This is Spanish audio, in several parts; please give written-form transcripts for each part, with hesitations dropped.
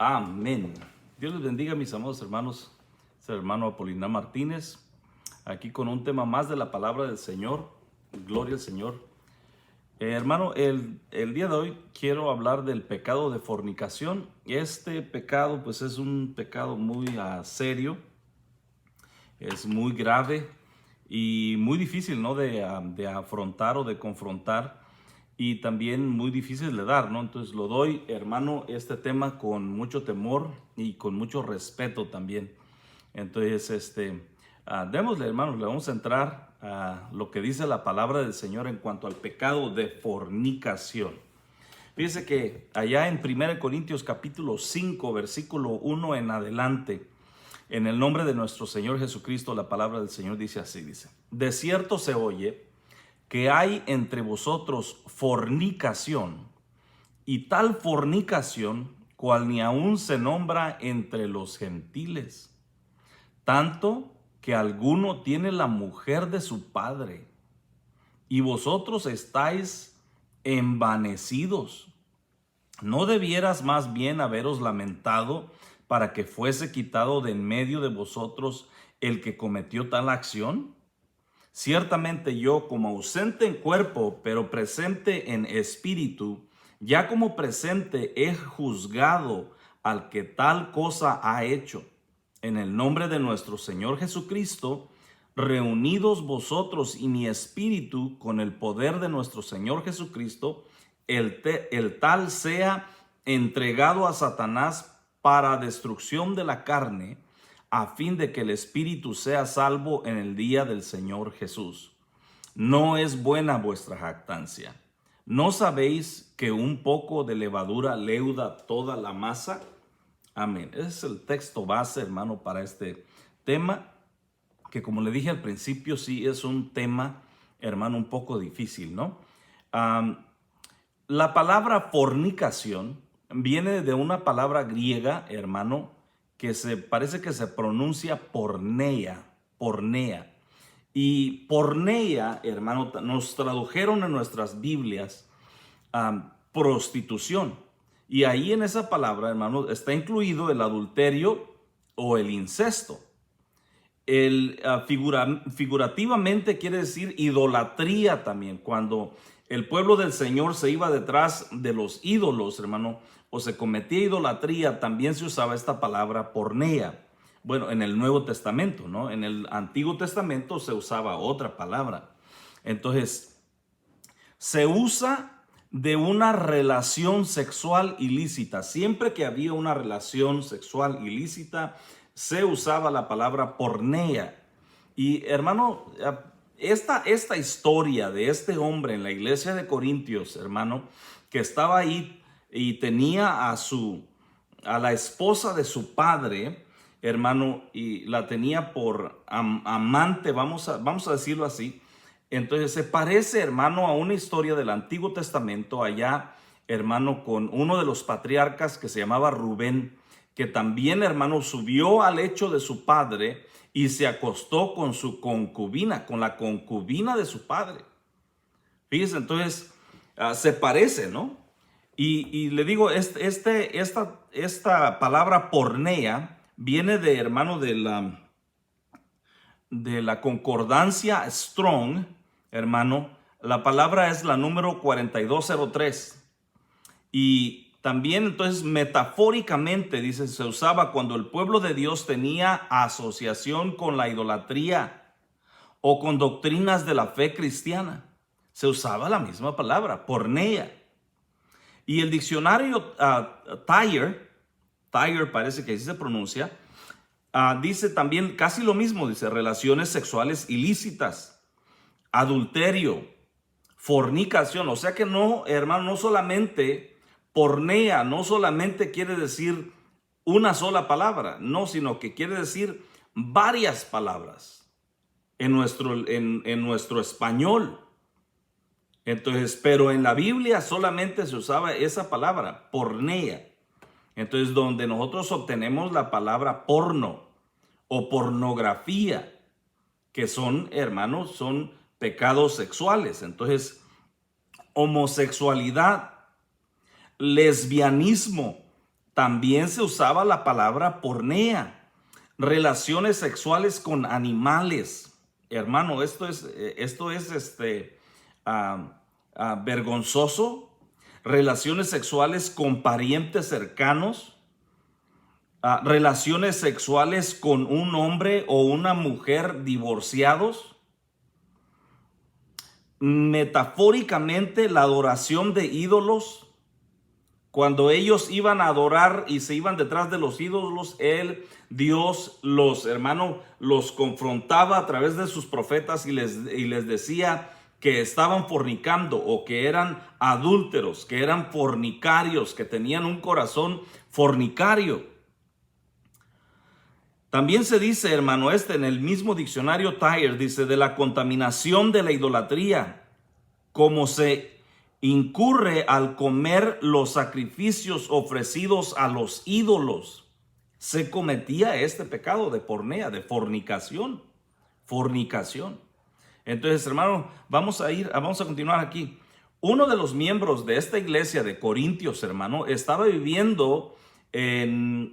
Amén. Dios les bendiga, mis amados hermanos. Es el hermano Apolinar Martínez, aquí con un tema más de la palabra del Señor. Gloria al Señor. Hermano, el día de hoy quiero hablar del pecado de fornicación. Este pecado pues es un pecado muy serio, es muy grave y muy difícil, ¿no? de afrontar o de confrontar, y también muy difícil de dar, ¿no? Entonces lo doy, hermano, este tema con mucho temor y con mucho respeto también. Entonces, démosle, hermanos, le vamos a entrar a lo que dice la palabra del Señor en cuanto al pecado de fornicación. Fíjese que allá en 1 Corintios capítulo 5, versículo 1 en adelante, en el nombre de nuestro Señor Jesucristo, la palabra del Señor dice así, dice: de cierto se oye que hay entre vosotros fornicación, y tal fornicación cual ni aun se nombra entre los gentiles, tanto que alguno tiene la mujer de su padre, y vosotros estáis envanecidos. ¿No debieras más bien haberos lamentado para que fuese quitado de en medio de vosotros el que cometió tal acción? Ciertamente yo, como ausente en cuerpo, pero presente en espíritu, ya como presente he juzgado al que tal cosa ha hecho. En el nombre de nuestro Señor Jesucristo, reunidos vosotros y mi espíritu con el poder de nuestro Señor Jesucristo, el tal sea entregado a Satanás para destrucción de la carne, a fin de que el espíritu sea salvo en el día del Señor Jesús. No es buena vuestra jactancia. ¿No sabéis que un poco de levadura leuda toda la masa? Amén. Ese es el texto base, hermano, para este tema, que como le dije al principio, sí es un tema, hermano, un poco difícil, ¿no? La palabra fornicación viene de una palabra griega, hermano, que parece que se pronuncia porneia. Y porneia, hermano, nos tradujeron en nuestras Biblias prostitución. Y ahí en esa palabra, hermano, está incluido el adulterio o el incesto. Figurativamente quiere decir idolatría también. Cuando el pueblo del Señor se iba detrás de los ídolos, hermano, o se cometía idolatría, también se usaba esta palabra porneia. Bueno, en el Nuevo Testamento, ¿no? En el Antiguo Testamento se usaba otra palabra. Entonces, se usa de una relación sexual ilícita. Siempre que había una relación sexual ilícita, se usaba la palabra porneia. Y hermano, esta historia de este hombre en la iglesia de Corintios, hermano, que estaba ahí y tenía a la esposa de su padre, hermano, y la tenía por amante, vamos a decirlo así. Entonces se parece, hermano, a una historia del Antiguo Testamento allá, hermano, con uno de los patriarcas que se llamaba Rubén, que también, hermano, subió al lecho de su padre y se acostó con su concubina, con la concubina de su padre. Fíjese, entonces se parece, ¿no? Y le digo, esta palabra porneia viene de, hermano, de la concordancia Strong, hermano. La palabra es la número 4203. Y también, entonces, metafóricamente, dice, se usaba cuando el pueblo de Dios tenía asociación con la idolatría o con doctrinas de la fe cristiana. Se usaba la misma palabra, porneia. Y el diccionario Thayer parece que así se pronuncia, dice también casi lo mismo, dice relaciones sexuales ilícitas, adulterio, fornicación. O sea que no, hermano, no solamente porneia, no solamente quiere decir una sola palabra, no, sino que quiere decir varias palabras en nuestro español. Entonces, pero en la Biblia solamente se usaba esa palabra, porneia. Entonces, donde nosotros obtenemos la palabra porno o pornografía, que son, hermanos, son pecados sexuales. Entonces, homosexualidad, lesbianismo, también se usaba la palabra pornea, relaciones sexuales con animales. Hermano, esto es vergonzoso. Relaciones sexuales con parientes cercanos, relaciones sexuales con un hombre o una mujer divorciados. Metafóricamente, la adoración de ídolos. Cuando ellos iban a adorar y se iban detrás de los ídolos, Dios, los confrontaba a través de sus profetas y les decía que estaban fornicando o que eran adúlteros, que eran fornicarios, que tenían un corazón fornicario. También se dice, hermano, en el mismo diccionario Tyler, dice, de la contaminación de la idolatría, como se incurre al comer los sacrificios ofrecidos a los ídolos. Se cometía este pecado de pornea, de fornicación. Entonces, hermano, vamos a continuar aquí. Uno de los miembros de esta iglesia de Corintios, hermano, estaba viviendo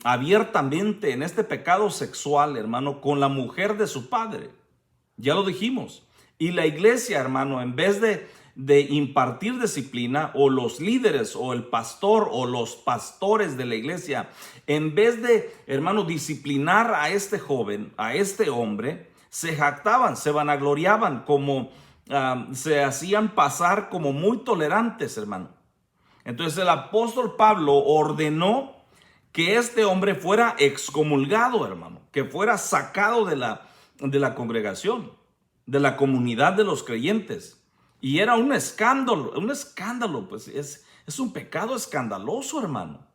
abiertamente en este pecado sexual, hermano, con la mujer de su padre. Ya lo dijimos. Y la iglesia, hermano, en vez de impartir disciplina, o los líderes o el pastor o los pastores de la iglesia, en vez de, hermano, disciplinar a este joven, a este hombre, se jactaban, se vanagloriaban, como se hacían pasar como muy tolerantes, hermano. Entonces el apóstol Pablo ordenó que este hombre fuera excomulgado, hermano, que fuera sacado de la congregación, de la comunidad de los creyentes. Y era un escándalo, pues es un pecado escandaloso, hermano.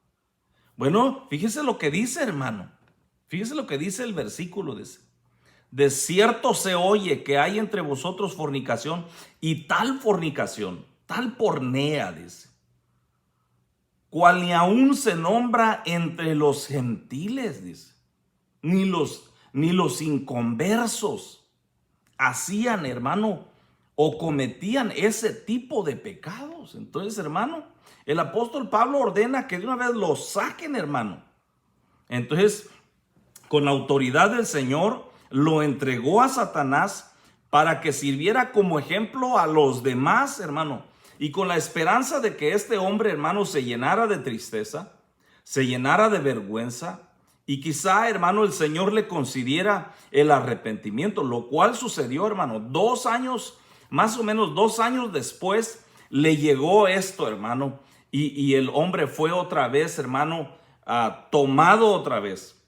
Bueno, fíjese lo que dice, hermano. Fíjese lo que dice el versículo, dice: de cierto se oye que hay entre vosotros fornicación, y tal fornicación, tal pornea, dice, cual ni aún se nombra entre los gentiles, dice, ni los inconversos hacían, hermano, o cometían ese tipo de pecados. Entonces, hermano, el apóstol Pablo ordena que de una vez los saquen, hermano. Entonces, con la autoridad del Señor, lo entregó a Satanás para que sirviera como ejemplo a los demás, hermano. Y con la esperanza de que este hombre, hermano, se llenara de tristeza, se llenara de vergüenza, y quizá, hermano, el Señor le concediera el arrepentimiento, lo cual sucedió, hermano. 2 años, más o menos 2 años después, le llegó esto, hermano, y el hombre fue otra vez, hermano, tomado otra vez,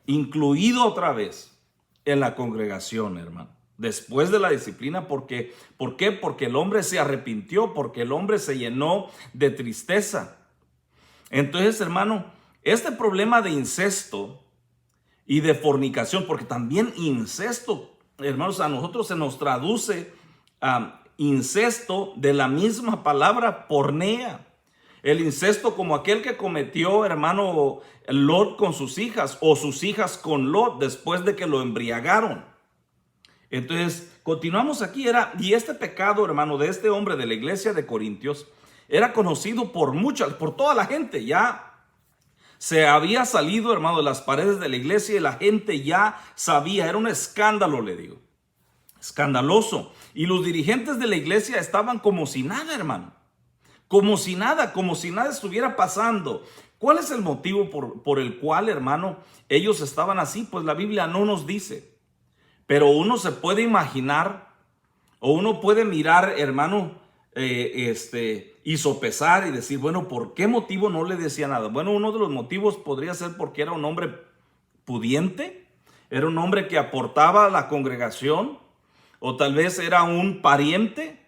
incluido otra vez en la congregación, hermano. Después de la disciplina, ¿por qué? Porque el hombre se arrepintió, porque el hombre se llenó de tristeza. Entonces, hermano, este problema de incesto y de fornicación, porque también incesto, hermanos, a nosotros se nos traduce incesto de la misma palabra pornea. El incesto como aquel que cometió, hermano, Lot con sus hijas, o sus hijas con Lot después de que lo embriagaron. Entonces, continuamos aquí. Y este pecado, hermano, de este hombre de la iglesia de Corintios, era conocido por toda la gente. Ya se había salido, hermano, de las paredes de la iglesia, y la gente ya sabía. Era un escándalo, le digo. Escandaloso. Y los dirigentes de la iglesia estaban como si nada, hermano. Como si nada estuviera pasando. ¿Cuál es el motivo por el cual, hermano, ellos estaban así? Pues la Biblia no nos dice. Pero uno se puede imaginar, o uno puede mirar, hermano, y sopesar y decir, bueno, ¿por qué motivo no le decía nada? Bueno, uno de los motivos podría ser porque era un hombre pudiente, era un hombre que aportaba a la congregación, o tal vez era un pariente,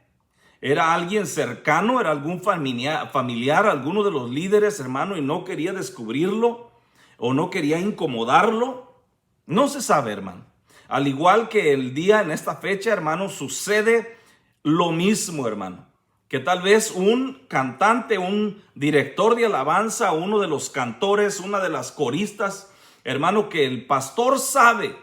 era alguien cercano, era algún familiar, alguno de los líderes, hermano, y no quería descubrirlo, o no quería incomodarlo. No se sabe, hermano. Al igual que el día en esta fecha, hermano, sucede lo mismo, hermano. Que tal vez un cantante, un director de alabanza, uno de los cantores, una de las coristas, hermano, que el pastor sabe,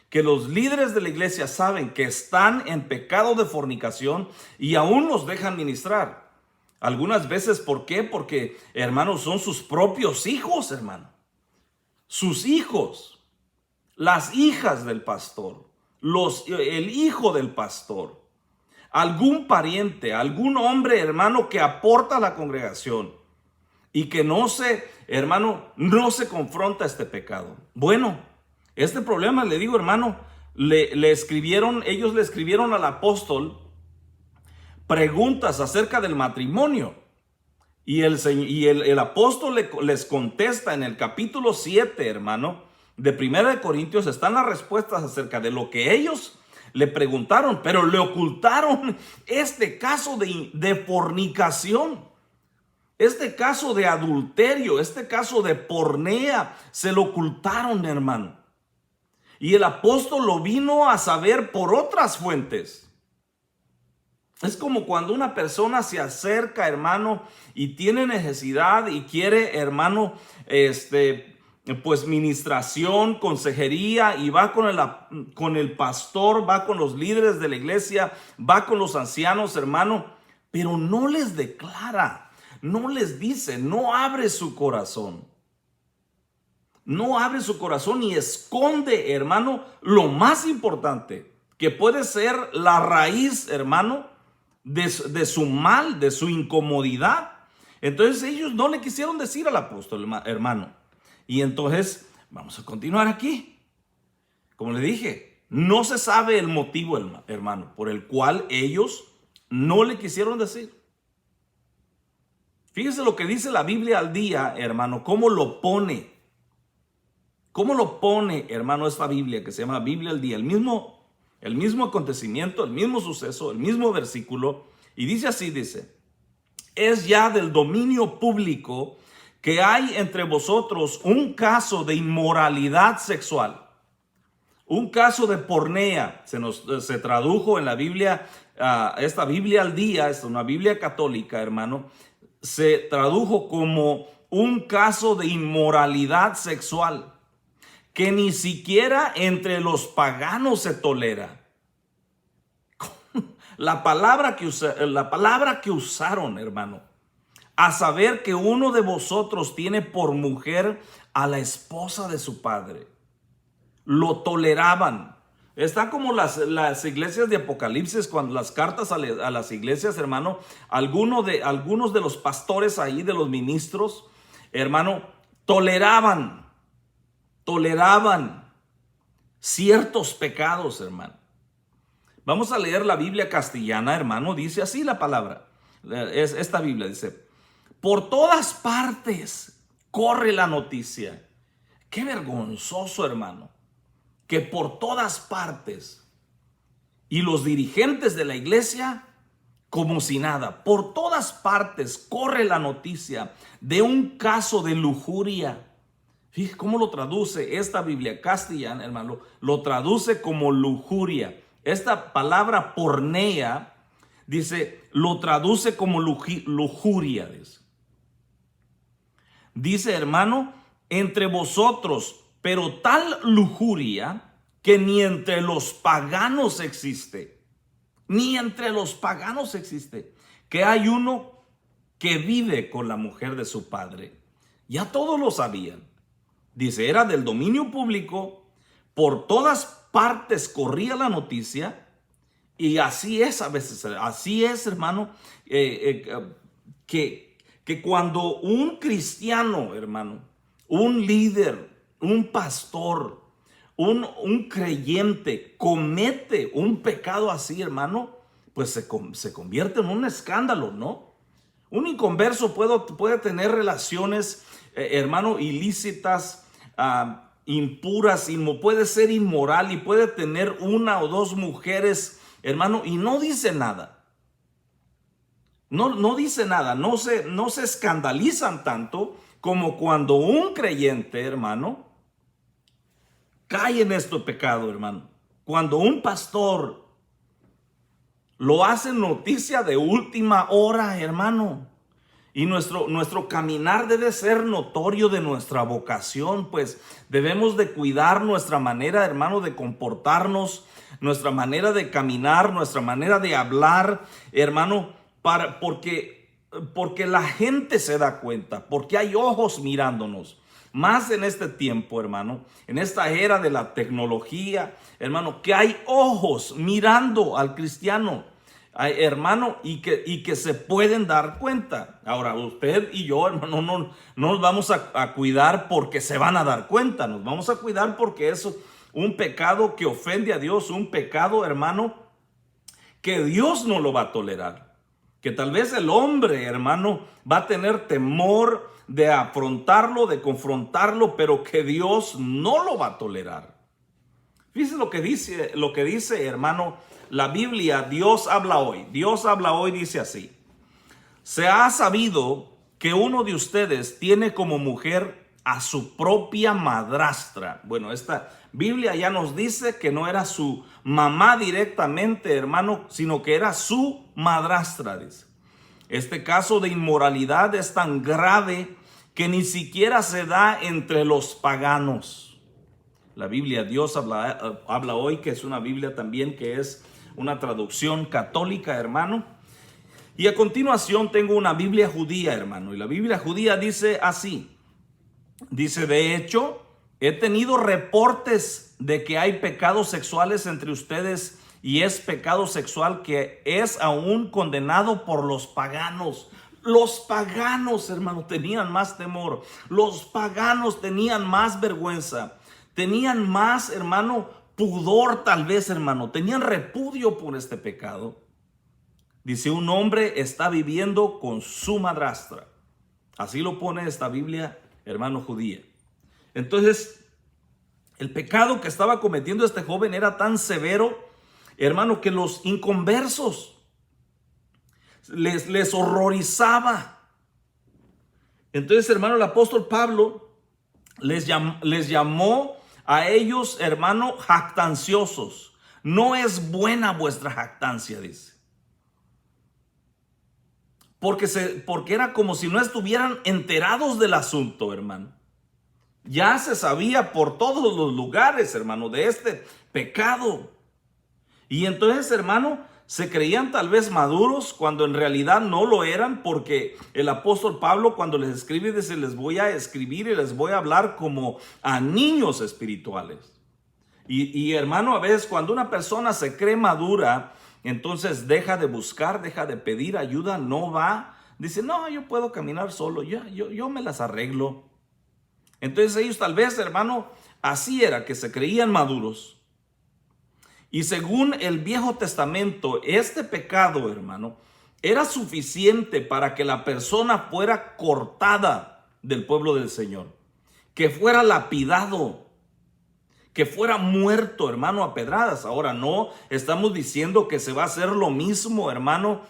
que los líderes de la iglesia saben que están en pecado de fornicación, y aún los dejan ministrar. Algunas veces, ¿por qué? Porque, hermanos, son sus propios hijos, hermano. Sus hijos, las hijas del pastor, el hijo del pastor, algún pariente, algún hombre, hermano, que aporta a la congregación y que hermano, no se confronta a este pecado. Bueno, este problema, le digo, hermano, ellos le escribieron al apóstol preguntas acerca del matrimonio. Y el apóstol les contesta en el capítulo 7, hermano, de 1 Corintios, están las respuestas acerca de lo que ellos le preguntaron, pero le ocultaron este caso de fornicación, este caso de adulterio, este caso de pornea, se lo ocultaron, hermano. Y el apóstol lo vino a saber por otras fuentes. Es como cuando una persona se acerca, hermano, y tiene necesidad y quiere, hermano, pues ministración, consejería, y va con el pastor, va con los líderes de la iglesia, va con los ancianos, hermano, pero no les declara, no les dice, no abre su corazón. No abre su corazón y esconde, hermano, lo más importante, que puede ser la raíz, hermano, de su mal, de su incomodidad. Entonces ellos no le quisieron decir al apóstol, hermano. Y entonces vamos a continuar aquí. Como le dije, no se sabe el motivo, hermano, por el cual ellos no le quisieron decir. Fíjese lo que dice la Biblia al día, hermano, cómo lo pone, hermano, esta Biblia que se llama Biblia al día, el mismo acontecimiento, el mismo suceso, el mismo versículo, y dice así, dice: es ya del dominio público que hay entre vosotros un caso de inmoralidad sexual, un caso de pornea. Se tradujo en la Biblia, esta Biblia al día, es una Biblia católica, hermano, se tradujo como un caso de inmoralidad sexual que ni siquiera entre los paganos se tolera. La palabra que usaron, hermano, a saber que uno de vosotros tiene por mujer a la esposa de su padre. Lo toleraban. Está como las iglesias de Apocalipsis, cuando las cartas a las iglesias, hermano, algunos de los pastores ahí, de los ministros, hermano, toleraban ciertos pecados, hermano. Vamos a leer la Biblia castellana, hermano. Dice así la palabra. Esta Biblia dice: por todas partes corre la noticia. Qué vergonzoso, hermano, que por todas partes, y los dirigentes de la iglesia como si nada, por todas partes corre la noticia de un caso de lujuria. Fíjate cómo lo traduce esta Biblia castellana, hermano. Lo traduce como lujuria. Esta palabra pornea, dice, lo traduce como lujuria. Dice, hermano, entre vosotros, pero tal lujuria que ni entre los paganos existe. Ni entre los paganos existe. Que hay uno que vive con la mujer de su padre. Ya todos lo sabían. Dice, era del dominio público, por todas partes corría la noticia, y así es a veces, así es, hermano, que cuando un cristiano, hermano, un líder, un pastor, un creyente comete un pecado así, hermano, pues se convierte en un escándalo, ¿no? Un inconverso puede tener relaciones, hermano, ilícitas, impuras, puede ser inmoral y puede tener una o dos mujeres, hermano, y no dice nada. No dice nada, no se escandalizan tanto como cuando un creyente, hermano, cae en este pecado, hermano. Cuando un pastor lo hace noticia de última hora, hermano. Y nuestro caminar debe ser notorio de nuestra vocación, pues debemos de cuidar nuestra manera, hermano, de comportarnos, nuestra manera de caminar, nuestra manera de hablar, hermano, porque porque la gente se da cuenta, porque hay ojos mirándonos. Más en este tiempo, hermano, en esta era de la tecnología, hermano, que hay ojos mirando al cristiano, hermano, y que se pueden dar cuenta. Ahora, usted y yo, hermano, no nos vamos a cuidar porque se van a dar cuenta. Nos vamos a cuidar porque es un pecado que ofende a Dios, un pecado, hermano, que Dios no lo va a tolerar. Que tal vez el hombre, hermano, va a tener temor de afrontarlo, de confrontarlo, pero que Dios no lo va a tolerar. Fíjese lo que dice, hermano, la Biblia. Dios habla hoy, dice así: se ha sabido que uno de ustedes tiene como mujer a su propia madrastra. Bueno, esta Biblia ya nos dice que no era su mamá directamente, hermano, sino que era su madrastra, dice. Este caso de inmoralidad es tan grave que ni siquiera se da entre los paganos. La Biblia, Dios habla hoy, que es una Biblia también que es una traducción católica, hermano. Y a continuación tengo una Biblia judía, hermano. Y la Biblia judía dice así. Dice: de hecho, he tenido reportes de que hay pecados sexuales entre ustedes, y es pecado sexual que es aún condenado por los paganos. Los paganos, hermano, tenían más temor. Los paganos tenían más vergüenza. Tenían más, hermano, pudor tal vez, hermano. Tenían repudio por este pecado. Dice: un hombre está viviendo con su madrastra. Así lo pone esta Biblia, hermano, judía. Entonces, el pecado que estaba cometiendo este joven era tan severo, hermano, que los inconversos les horrorizaba. Entonces, hermano, el apóstol Pablo les llamó a ellos, hermano, jactanciosos. No es buena vuestra jactancia, dice. Porque era como si no estuvieran enterados del asunto, hermano. Ya se sabía por todos los lugares, hermano, de este pecado. Y entonces, hermano, se creían tal vez maduros cuando en realidad no lo eran, porque el apóstol Pablo, cuando les escribe, dice: les voy a escribir y les voy a hablar como a niños espirituales. Y hermano, a veces cuando una persona se cree madura, entonces deja de buscar, deja de pedir ayuda, no va. Dice: no, yo puedo caminar solo, yo me las arreglo. Entonces ellos tal vez, hermano, así era, que se creían maduros. Y según el Viejo Testamento, este pecado, hermano, era suficiente para que la persona fuera cortada del pueblo del Señor, que fuera lapidado, que fuera muerto, hermano, a pedradas. Ahora, no estamos diciendo que se va a hacer lo mismo, hermano,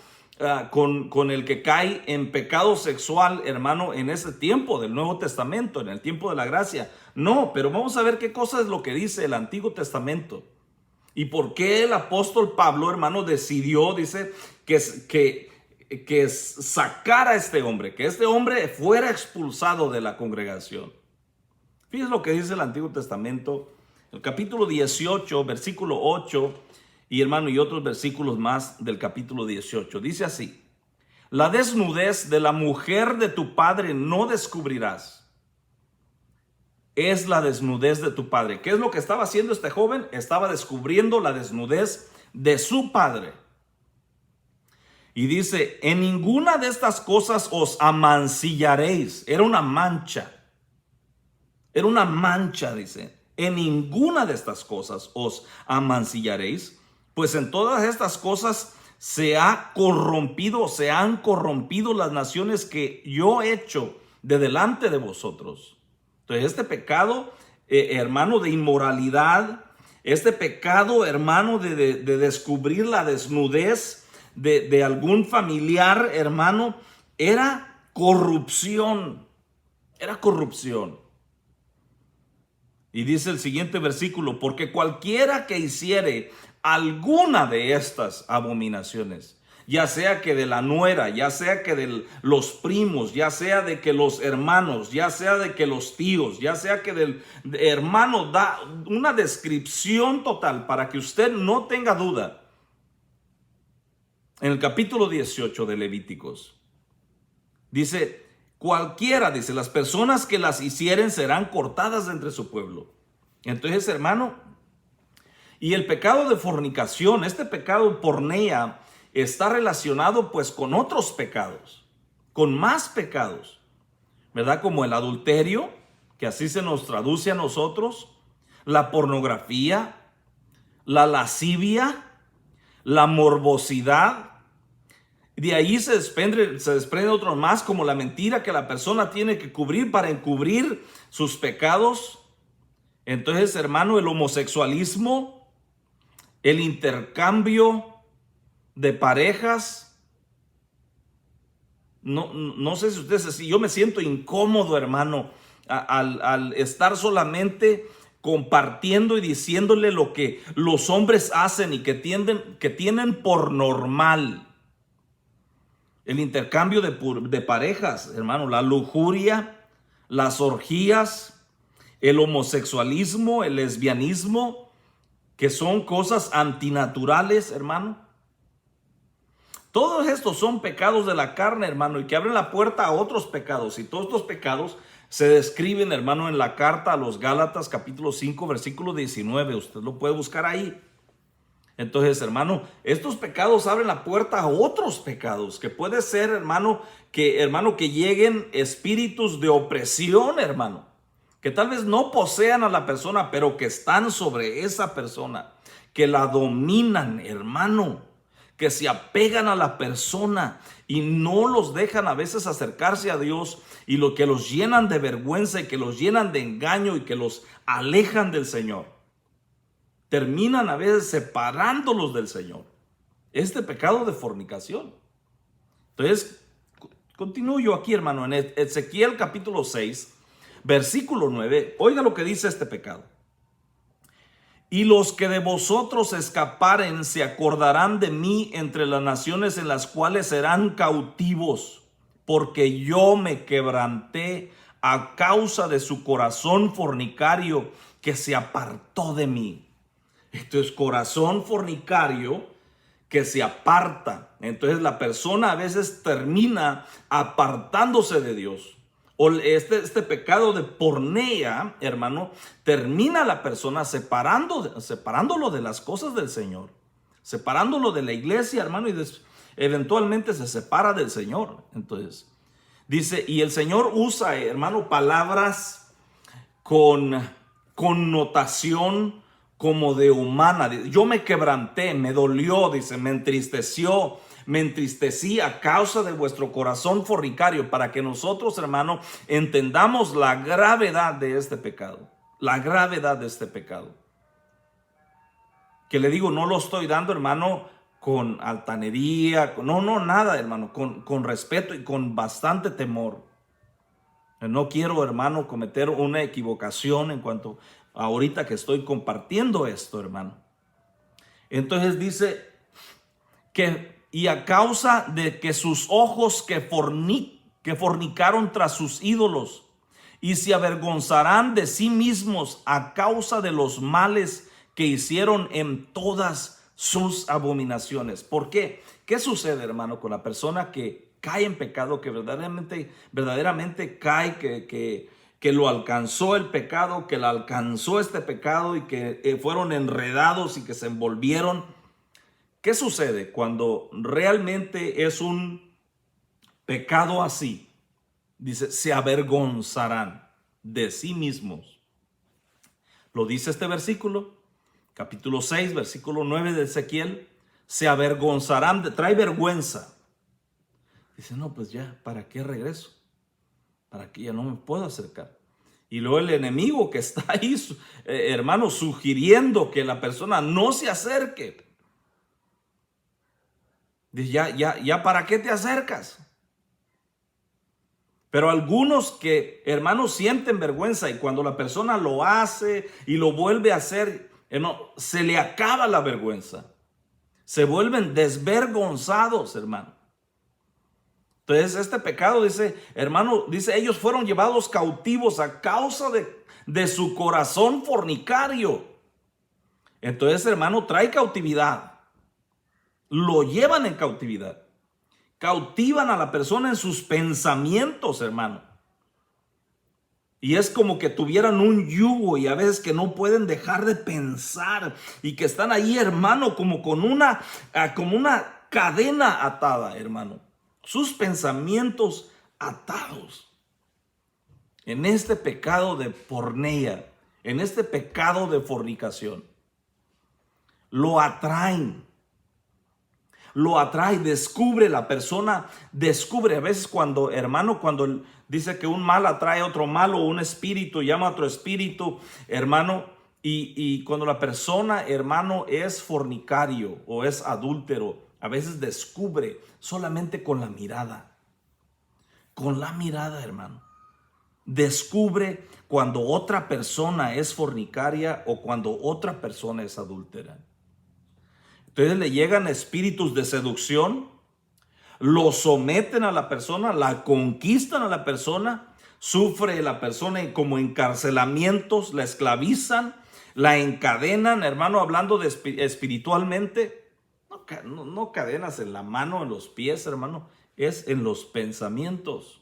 con el que cae en pecado sexual, hermano, en ese tiempo del Nuevo Testamento, en el tiempo de la gracia. No, pero vamos a ver qué cosa es lo que dice el Antiguo Testamento. Y por qué el apóstol Pablo, hermano, decidió, dice, que sacara a este hombre, que este hombre fuera expulsado de la congregación. Fíjense lo que dice el Antiguo Testamento, el capítulo 18, versículo 8, y hermano, y otros versículos más del capítulo 18. Dice así: la desnudez de la mujer de tu padre no descubrirás. Es la desnudez de tu padre. ¿Qué es lo que estaba haciendo este joven? Estaba descubriendo la desnudez de su padre. Y dice: en ninguna de estas cosas os amancillaréis. Era una mancha. Era una mancha, dice. En ninguna de estas cosas os amancillaréis, pues en todas estas cosas se han corrompido las naciones que yo he hecho de delante de vosotros. Entonces, este pecado, hermano, de inmoralidad, este pecado, hermano, de descubrir la desnudez de algún familiar, hermano, era corrupción. Era corrupción. Y dice el siguiente versículo: porque cualquiera que hiciere alguna de estas abominaciones, ya sea que de la nuera, ya sea que de los primos, ya sea de que los hermanos, ya sea de que los tíos, ya sea que del hermano, da una descripción total para que usted no tenga duda. En el capítulo 18 de Levíticos, Dice, cualquiera, dice, las personas que las hicieren serán cortadas de entre su pueblo. Entonces, hermano, y el pecado de fornicación, este pecado porneia, está relacionado pues con otros pecados, con más pecados, ¿verdad? Como el adulterio, que así se nos traduce a nosotros, la pornografía, la lascivia, la morbosidad. De ahí se desprende otros más, como la mentira que la persona tiene que cubrir para encubrir sus pecados. Entonces, hermano, el homosexualismo, el intercambio de parejas. No sé si ustedes, si yo me siento incómodo, hermano, al estar solamente compartiendo y diciéndole lo que los hombres hacen y que tienen por normal. El intercambio de parejas, hermano, la lujuria, las orgías, el homosexualismo, el lesbianismo, que son cosas antinaturales, hermano. Todos estos son pecados de la carne, hermano, y que abren la puerta a otros pecados. Y todos estos pecados se describen, hermano, en la carta a los Gálatas, capítulo 5, versículo 19. Usted lo puede buscar ahí. Entonces, hermano, estos pecados abren la puerta a otros pecados, que puede ser, hermano, que lleguen espíritus de opresión, hermano, que tal vez no posean a la persona, pero que están sobre esa persona, que la dominan, hermano, que se apegan a la persona y no los dejan a veces acercarse a Dios, y lo que los llenan de vergüenza y que los llenan de engaño y que los alejan del Señor. Terminan a veces separándolos del Señor. Este pecado de fornicación. Entonces, continúo yo aquí, hermano, en Ezequiel capítulo 6, versículo 9. Oiga lo que dice este pecado. Y los que de vosotros escaparen se acordarán de mí entre las naciones en las cuales serán cautivos, porque yo me quebranté a causa de su corazón fornicario que se apartó de mí. Esto es corazón fornicario que se aparta. Entonces la persona a veces termina apartándose de Dios. O este pecado de porneia, hermano, termina la persona separándolo de las cosas del Señor, separándolo de la iglesia, hermano, y eventualmente se separa del Señor. Entonces dice, y el Señor usa, hermano, palabras con connotación como de humana. Yo me quebranté, me dolió, dice, me entristecí a causa de vuestro corazón fornicario, para que nosotros, hermano, entendamos la gravedad de este pecado. La gravedad de este pecado. Que le digo, no lo estoy dando, hermano, con altanería, nada, hermano, con respeto y con bastante temor. No quiero, hermano, cometer una equivocación en cuanto ahorita que estoy compartiendo esto, hermano. Entonces dice que, y a causa de que sus ojos que fornicaron tras sus ídolos, y se avergonzarán de sí mismos a causa de los males que hicieron en todas sus abominaciones. ¿Por qué? ¿Qué sucede, hermano, con la persona que cae en pecado, que verdaderamente cae, que lo alcanzó el pecado, que la alcanzó este pecado y que fueron enredados y que se envolvieron? ¿Qué sucede cuando realmente es un pecado así? Dice, se avergonzarán de sí mismos. Lo dice este versículo, capítulo 6, versículo 9 de Ezequiel. Se avergonzarán, trae vergüenza. Dice, no, pues ya, ¿para qué regreso? ¿Para qué ya no me puedo acercar? Y luego el enemigo que está ahí, hermano, sugiriendo que la persona no se acerque. Dice, ya, ¿para qué te acercas? Pero algunos que, hermanos, sienten vergüenza, y cuando la persona lo hace y lo vuelve a hacer, se le acaba la vergüenza. Se vuelven desvergonzados, hermano. Entonces este pecado, dice, hermano, dice, ellos fueron llevados cautivos a causa de su corazón fornicario. Entonces, hermano, trae cautividad. Lo llevan en cautividad. Cautivan a la persona en sus pensamientos, hermano. Y es como que tuvieran un yugo y a veces que no pueden dejar de pensar y que están ahí, hermano, como con como una cadena atada, hermano. Sus pensamientos atados en este pecado de porneia, en este pecado de fornicación. Lo atrae, descubre la persona, descubre a veces cuando, hermano, cuando dice que un mal atrae a otro mal o un espíritu llama a otro espíritu, hermano, y cuando la persona, hermano, es fornicario o es adúltero, a veces descubre solamente con la mirada, hermano. Descubre cuando otra persona es fornicaria o cuando otra persona es adúltera. Entonces le llegan espíritus de seducción, lo someten a la persona, la conquistan a la persona, sufre la persona como encarcelamientos, la esclavizan, la encadenan, hermano, hablando de espiritualmente, no cadenas en la mano, en los pies, hermano, es en los pensamientos,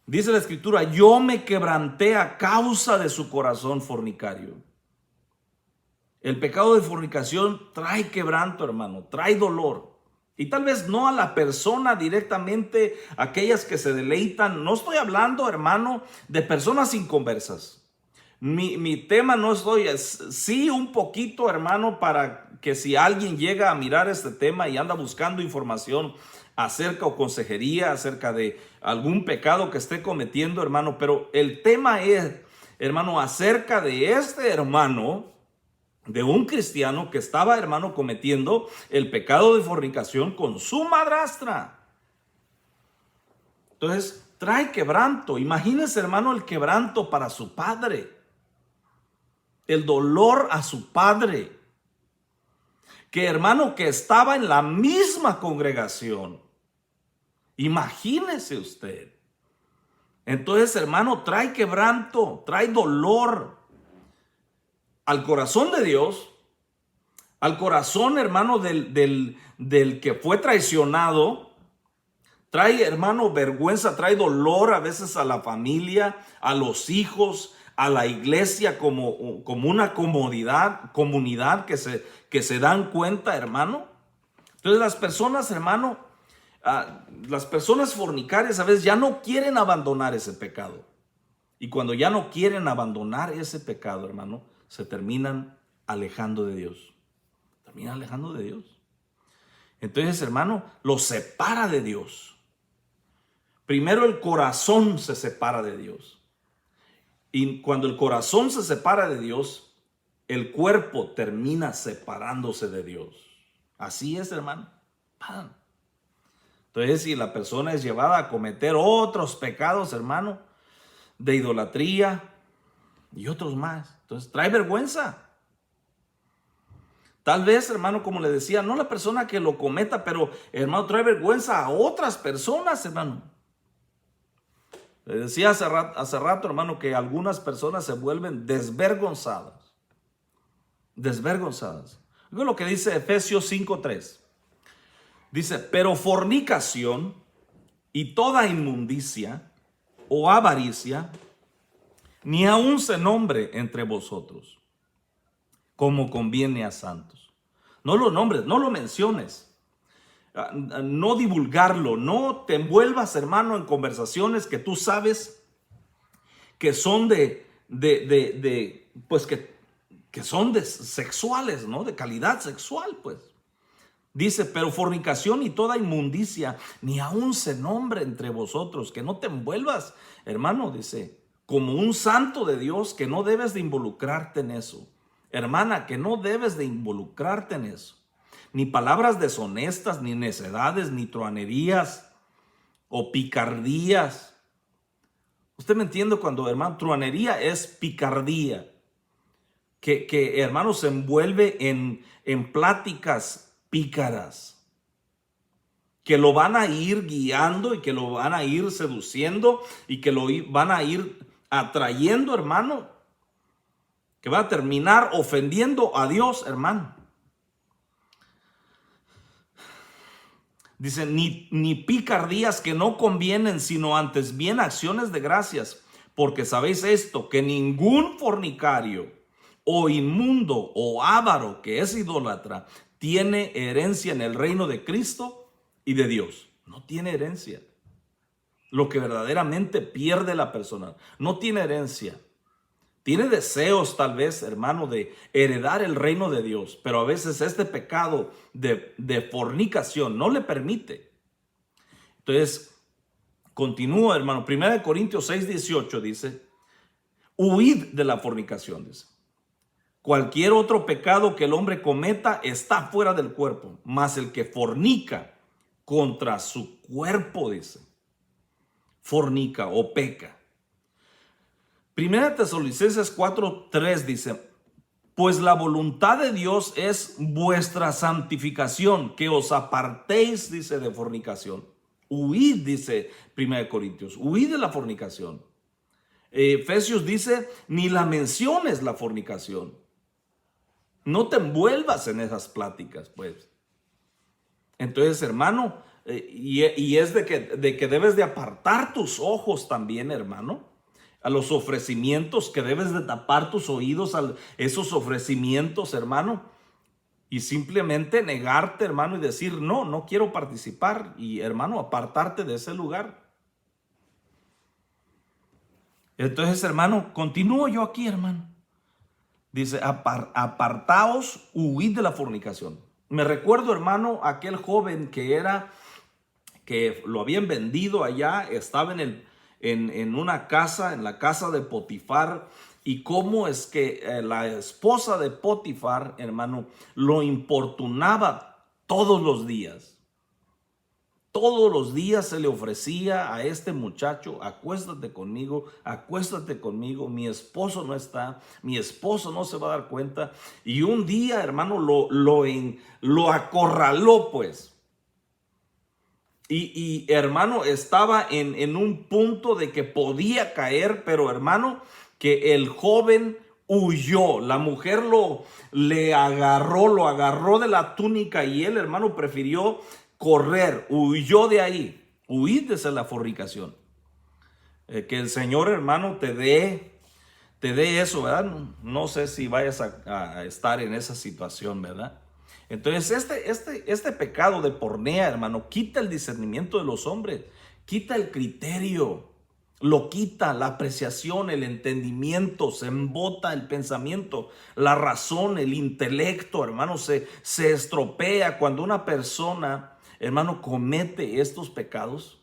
Dice la escritura, yo me quebranté a causa de su corazón fornicario. El pecado de fornicación trae quebranto, hermano, trae dolor. Y tal vez no a la persona directamente, aquellas que se deleitan. No estoy hablando, hermano, de personas inconversas. Mi tema no sí un poquito, hermano, para que si alguien llega a mirar este tema y anda buscando información acerca o consejería acerca de algún pecado que esté cometiendo, hermano. Pero el tema es, hermano, acerca de este hermano, de un cristiano que estaba, hermano, cometiendo el pecado de fornicación con su madrastra. Entonces, trae quebranto. Imagínese, hermano, el quebranto para su padre. El dolor a su padre. Que, hermano, que estaba en la misma congregación. Imagínese usted. Entonces, hermano, trae quebranto, trae dolor al corazón de Dios, al corazón, hermano, del que fue traicionado. Trae, hermano, vergüenza, trae dolor a veces a la familia, a los hijos, a la iglesia como una comunidad que se dan cuenta, hermano. Entonces las personas, hermano, las personas fornicarias a veces ya no quieren abandonar ese pecado. Y cuando ya no quieren abandonar ese pecado, hermano, se terminan alejando de Dios. Entonces, hermano, los separa de Dios. Primero el corazón se separa de Dios. Y cuando el corazón se separa de Dios, el cuerpo termina separándose de Dios. Así es, hermano. Entonces, si la persona es llevada a cometer otros pecados, hermano, de idolatría y otros más, entonces trae vergüenza. Tal vez, hermano, como le decía, no la persona que lo cometa, pero, hermano, trae vergüenza a otras personas, hermano. Le decía hace rato, hermano, que algunas personas se vuelven desvergonzadas. Oiga lo que dice Efesios 5:3. Dice, pero fornicación y toda inmundicia o avaricia, ni aun se nombre entre vosotros, como conviene a santos. No lo nombres, no lo menciones. No divulgarlo, no te envuelvas, hermano, en conversaciones que tú sabes que son pues que son sexuales, ¿no? De calidad sexual, pues. Dice, pero fornicación y toda inmundicia, ni aun se nombre entre vosotros, que no te envuelvas, hermano, dice, como un santo de Dios, que no debes de involucrarte en eso. Hermana, que no debes de involucrarte en eso. Ni palabras deshonestas, ni necedades, ni truanerías o picardías. Usted me entiende cuando, hermano, truanería es picardía. Que hermano, se envuelve en pláticas pícaras. Que lo van a ir guiando y que lo van a ir seduciendo y que lo van a ir atrayendo, hermano. Que va a terminar ofendiendo a Dios, hermano. Dice, ni picardías que no convienen, sino antes bien acciones de gracias, porque sabéis esto, que ningún fornicario o inmundo o avaro que es idólatra tiene herencia en el reino de Cristo y de Dios. No tiene herencia. Lo que verdaderamente pierde la persona, no tiene herencia. Tiene deseos tal vez, hermano, de heredar el reino de Dios, pero a veces este pecado de fornicación no le permite. Entonces, continúa, hermano. 1 Corintios 6:18 dice, huid de la fornicación, dice. Cualquier otro pecado que el hombre cometa está fuera del cuerpo, mas el que fornica contra su cuerpo, dice, fornica o peca. 1 Tesalonicenses 4:3 dice, pues la voluntad de Dios es vuestra santificación, que os apartéis, dice, de fornicación. Huid, dice 1 Corintios, huid de la fornicación. Efesios dice, ni la menciones la fornicación. No te envuelvas en esas pláticas, pues. Entonces, hermano, y es de que debes de apartar tus ojos también, hermano, a los ofrecimientos, que debes de tapar tus oídos a esos ofrecimientos, hermano, y simplemente negarte, hermano, y decir, no quiero participar, y hermano, apartarte de ese lugar. Entonces, hermano, continúo yo aquí, hermano. Dice, apartaos, huid de la fornicación. Me recuerdo, hermano, aquel joven que lo habían vendido allá, estaba en una casa, en la casa de Potifar, y cómo es que la esposa de Potifar, hermano, lo importunaba todos los días. Todos los días se le ofrecía a este muchacho, acuéstate conmigo, mi esposo no está, mi esposo no se va a dar cuenta. Y un día, hermano, lo acorraló, pues. Y hermano, estaba en un punto de que podía caer, pero hermano, que el joven huyó. La mujer lo agarró de la túnica, y él, hermano, prefirió correr, huyó de ahí, huir desde la fornicación. Que el Señor, hermano, te dé eso, ¿verdad? No sé si vayas a estar en esa situación, ¿verdad? Entonces, este pecado de pornea, hermano, quita el discernimiento de los hombres, quita el criterio, lo quita la apreciación, el entendimiento, se embota el pensamiento, la razón, el intelecto, hermano, se estropea cuando una persona, hermano, comete estos pecados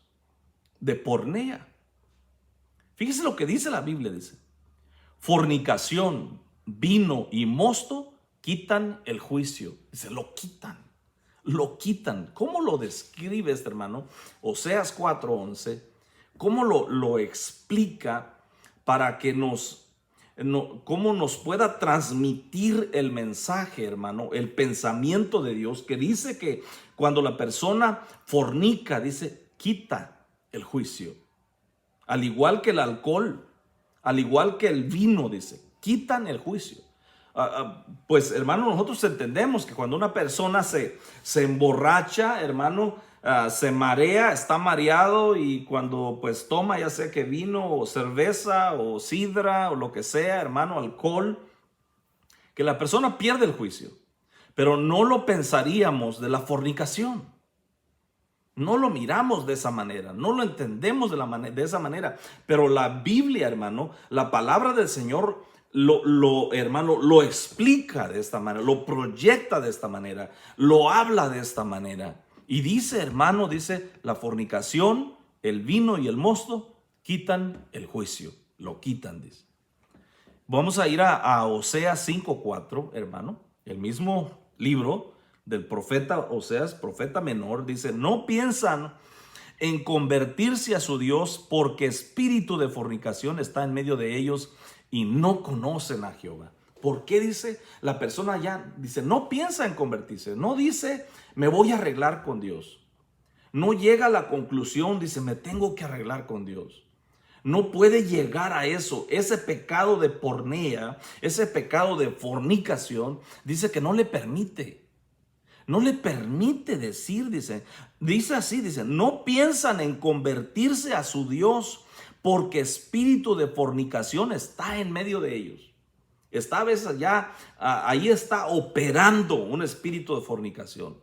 de pornea. Fíjese lo que dice la Biblia, dice, fornicación, vino y mosto quitan el juicio. Dice, lo quitan. ¿Cómo lo describe este hermano? Oseas 4:11. ¿Cómo lo explica para que cómo nos pueda transmitir el mensaje, hermano, el pensamiento de Dios, que dice que cuando la persona fornica, dice, quita el juicio. Al igual que el alcohol, al igual que el vino, dice, quitan el juicio. Pues, hermano, nosotros entendemos que cuando una persona se emborracha, hermano, se marea, está mareado, y cuando pues toma, ya sea que vino o cerveza o sidra o lo que sea, hermano, alcohol, que la persona pierde el juicio. Pero no lo pensaríamos de la fornicación. No lo miramos de esa manera, no lo entendemos de esa manera. Pero la Biblia, hermano, la palabra del Señor, hermano, lo explica de esta manera, lo proyecta de esta manera, lo habla de esta manera. Y dice, hermano, dice, la fornicación, el vino y el mosto quitan el juicio, lo quitan, dice. Vamos a ir a Oseas 5:4, hermano, el mismo libro del profeta Oseas, profeta menor, dice, no piensan en convertirse a su Dios, porque espíritu de fornicación está en medio de ellos y no conocen a Jehová. ¿Por qué dice la persona ya? Dice, no piensa en convertirse, no dice, me voy a arreglar con Dios. No llega a la conclusión, dice, me tengo que arreglar con Dios. No puede llegar a eso. Ese pecado de pornea, ese pecado de fornicación, dice que no le permite. no le permite decir, dice así, dice, no piensan en convertirse a su Dios porque espíritu de fornicación está en medio de ellos. Está a veces ya, ahí está operando un espíritu de fornicación.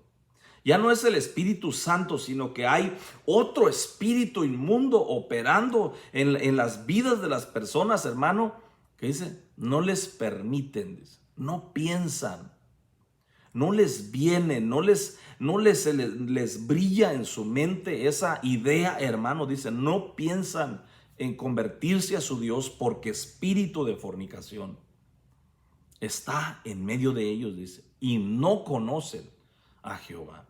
Ya no es el Espíritu Santo, sino que hay otro espíritu inmundo operando en las vidas de las personas, hermano, que dice, no les permiten, dice, no piensan, no les viene, les brilla en su mente esa idea, hermano, dice, no piensan en convertirse a su Dios porque espíritu de fornicación está en medio de ellos, dice, y no conocen a Jehová.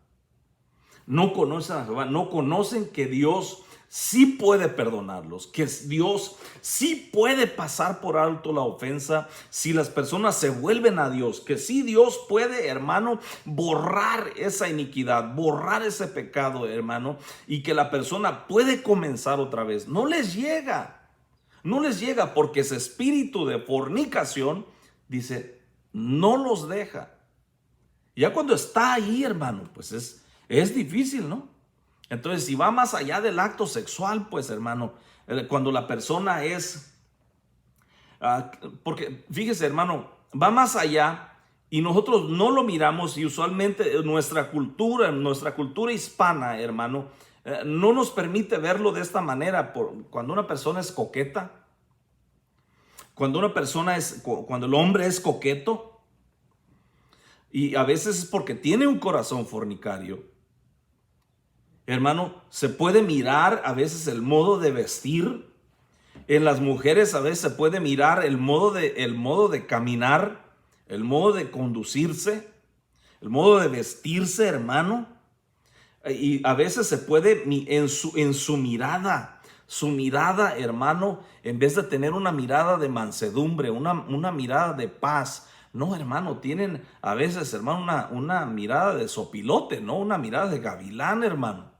No conocen a Jehová, no conocen que Dios sí puede perdonarlos, que Dios sí puede pasar por alto la ofensa si las personas se vuelven a Dios, que sí Dios puede, hermano, borrar esa iniquidad, borrar ese pecado, hermano, y que la persona puede comenzar otra vez. No les llega porque ese espíritu de fornicación, dice, no los deja. Ya cuando está ahí, hermano, pues es difícil, ¿no? Entonces, si va más allá del acto sexual, pues, hermano, cuando la persona porque fíjese, hermano, va más allá y nosotros no lo miramos, y usualmente nuestra cultura hispana, hermano, no nos permite verlo de esta manera. Cuando una persona es coqueta, cuando el hombre es coqueto, y a veces es porque tiene un corazón fornicario. Hermano, se puede mirar a veces el modo de vestir. En las mujeres a veces se puede mirar el modo de caminar, el modo de conducirse, el modo de vestirse, hermano. Y a veces se puede en su mirada, hermano, en vez de tener una mirada de mansedumbre, una mirada de paz. No, hermano, tienen a veces, hermano, una mirada de sopilote, ¿no? Una mirada de gavilán, hermano.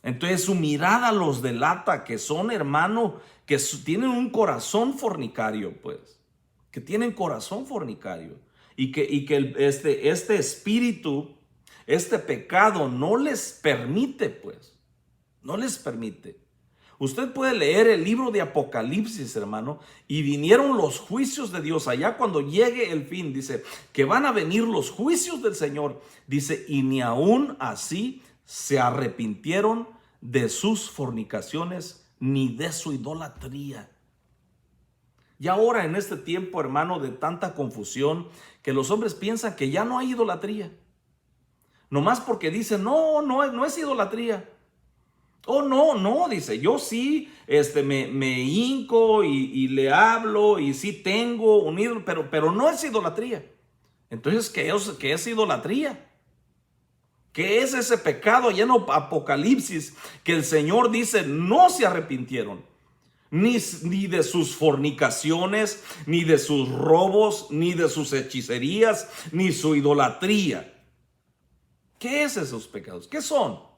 Entonces su mirada los delata que son, hermano, que tienen un corazón fornicario, pues. Que tienen corazón fornicario. Y que este espíritu, este pecado no les permite, pues. No les permite. Usted puede leer el libro de Apocalipsis, hermano, y vinieron los juicios de Dios. Allá cuando llegue el fin, dice que van a venir los juicios del Señor. Dice, y ni aún así se arrepintieron de sus fornicaciones ni de su idolatría. Y ahora en este tiempo, hermano, de tanta confusión, que los hombres piensan que ya no hay idolatría. Nomás porque dicen, no es idolatría. Oh, no, dice, yo sí, me hinco y le hablo y sí tengo un ídolo, pero no es idolatría. Entonces, ¿qué es idolatría? ¿Qué es ese pecado allá en Apocalipsis que el Señor dice no se arrepintieron? Ni de sus fornicaciones, ni de sus robos, ni de sus hechicerías, ni su idolatría. ¿Qué es esos pecados? ¿Qué son?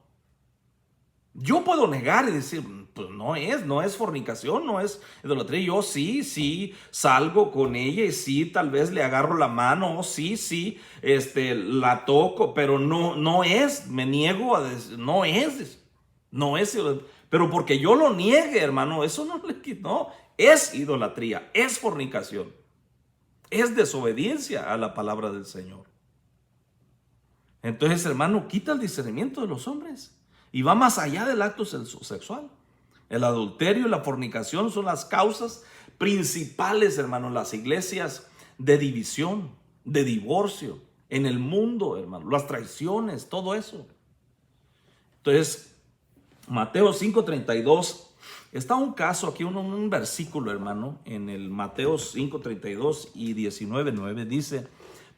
Yo puedo negar y decir, pues no es fornicación, no es idolatría. Yo sí salgo con ella y sí, tal vez le agarro la mano, sí, la toco, pero no es, me niego a decir, no es idolatría. Pero porque yo lo niegue, hermano, eso no, es idolatría, es fornicación, es desobediencia a la palabra del Señor. Entonces, hermano, quita el discernimiento de los hombres. Y va más allá del acto sexual. El adulterio y la fornicación son las causas principales, hermano, en las iglesias de división, de divorcio, en el mundo, hermano, las traiciones, todo eso. Entonces, Mateo 5:32, está un caso aquí, un versículo, hermano, en el Mateo 5:32 y 19:9, dice,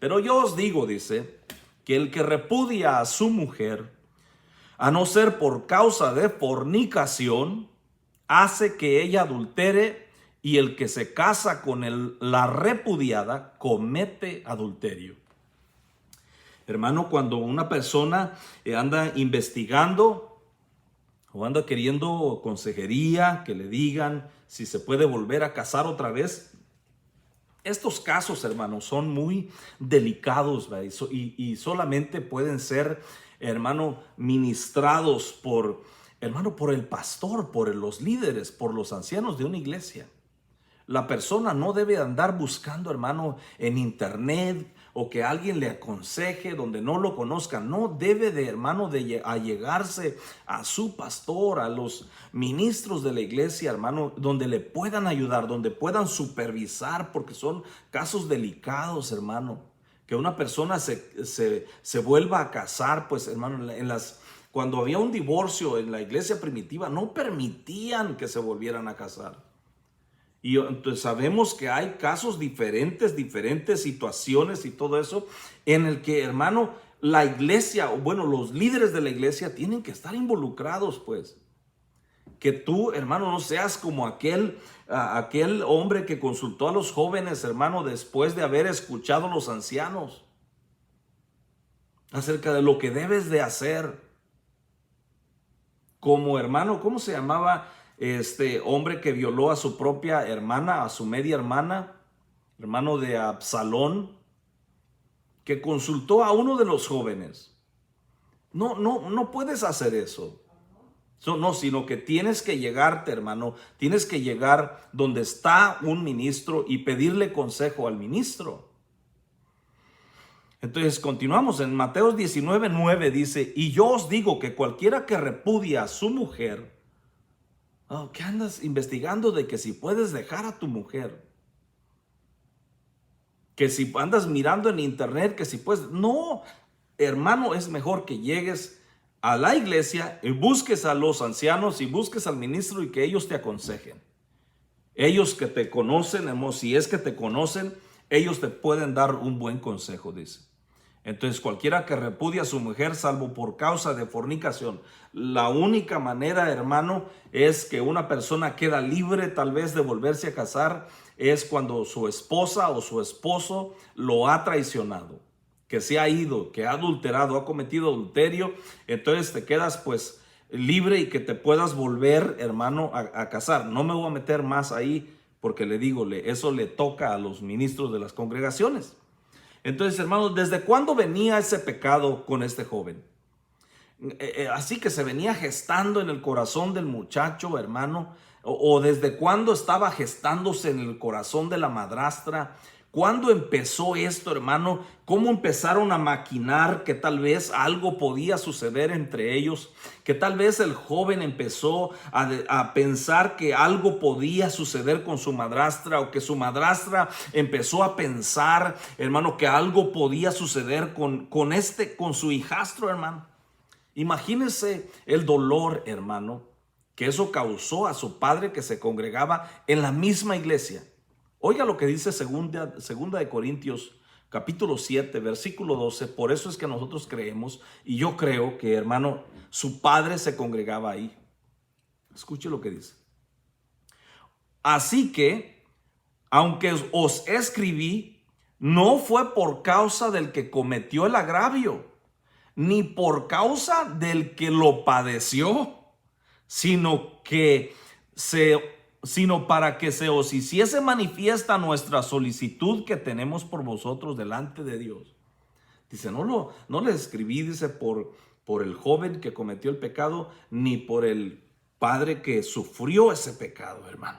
pero yo os digo, dice, que el que repudia a su mujer, a no ser por causa de fornicación, hace que ella adultere, y el que se casa con la repudiada comete adulterio. Hermano, cuando una persona anda investigando o anda queriendo consejería, que le digan si se puede volver a casar otra vez, Estos casos, hermanos, son muy delicados, ¿verdad? Y solamente pueden ser, hermano, ministrados por el pastor, por los líderes, por los ancianos de una iglesia. La persona no debe andar buscando, hermano, en internet o que alguien le aconseje donde no lo conozca. No debe de, hermano, de allegarse a su pastor, a los ministros de la iglesia, hermano, donde le puedan ayudar, donde puedan supervisar, porque son casos delicados, hermano. Que una persona se vuelva a casar, pues, hermano, cuando había un divorcio en la iglesia primitiva, no permitían que se volvieran a casar. Y entonces sabemos que hay casos diferentes situaciones y todo eso, en el que, hermano, la iglesia, o bueno, los líderes de la iglesia tienen que estar involucrados, pues. Que tú, hermano, no seas como aquel hombre que consultó a los jóvenes, hermano, después de haber escuchado a los ancianos acerca de lo que debes de hacer. Como, hermano, ¿cómo se llamaba este hombre que violó a su propia hermana, a su media hermana, hermano de Absalón, que consultó a uno de los jóvenes? No puedes hacer eso. No, sino que tienes que llegarte, hermano, tienes que llegar donde está un ministro y pedirle consejo al ministro. Entonces continuamos en Mateo 19:9, dice: y yo os digo que cualquiera que repudia a su mujer, ¿qué andas investigando de que si puedes dejar a tu mujer? Que si andas mirando en internet, que si puedes. No, hermano, es mejor que llegues a la iglesia y busques a los ancianos y busques al ministro y que ellos te aconsejen. Ellos que te conocen, si es que te conocen, ellos te pueden dar un buen consejo, dice. Entonces, cualquiera que repudia a su mujer, salvo por causa de fornicación, la única manera, hermano, es que una persona queda libre tal vez de volverse a casar, es cuando su esposa o su esposo lo ha traicionado, que se ha ido, que ha adulterado, ha cometido adulterio. Entonces te quedas pues libre y que te puedas volver, hermano, a casar. No me voy a meter más ahí porque le digo, eso le toca a los ministros de las congregaciones. Entonces, hermanos, ¿desde cuándo venía ese pecado con este joven? Así que se venía gestando en el corazón del muchacho, hermano, o desde cuándo estaba gestándose en el corazón de la madrastra. ¿Cuándo empezó esto, hermano? ¿Cómo empezaron a maquinar que tal vez algo podía suceder entre ellos? Que tal vez el joven empezó a pensar que algo podía suceder con su madrastra, o que su madrastra empezó a pensar, hermano, que algo podía suceder con su hijastro, hermano. Imagínense el dolor, hermano, que eso causó a su padre, que se congregaba en la misma iglesia. Oiga lo que dice segunda de Corintios capítulo 7, versículo 12. Por eso es que nosotros creemos, y yo creo que, hermano, su padre se congregaba ahí. Escuche lo que dice. Así que, aunque os escribí, no fue por causa del que cometió el agravio, ni por causa del que lo padeció, sino para que se os hiciese manifiesta nuestra solicitud que tenemos por vosotros delante de Dios. Dice, no le escribí, dice, por el joven que cometió el pecado, ni por el padre que sufrió ese pecado, hermano.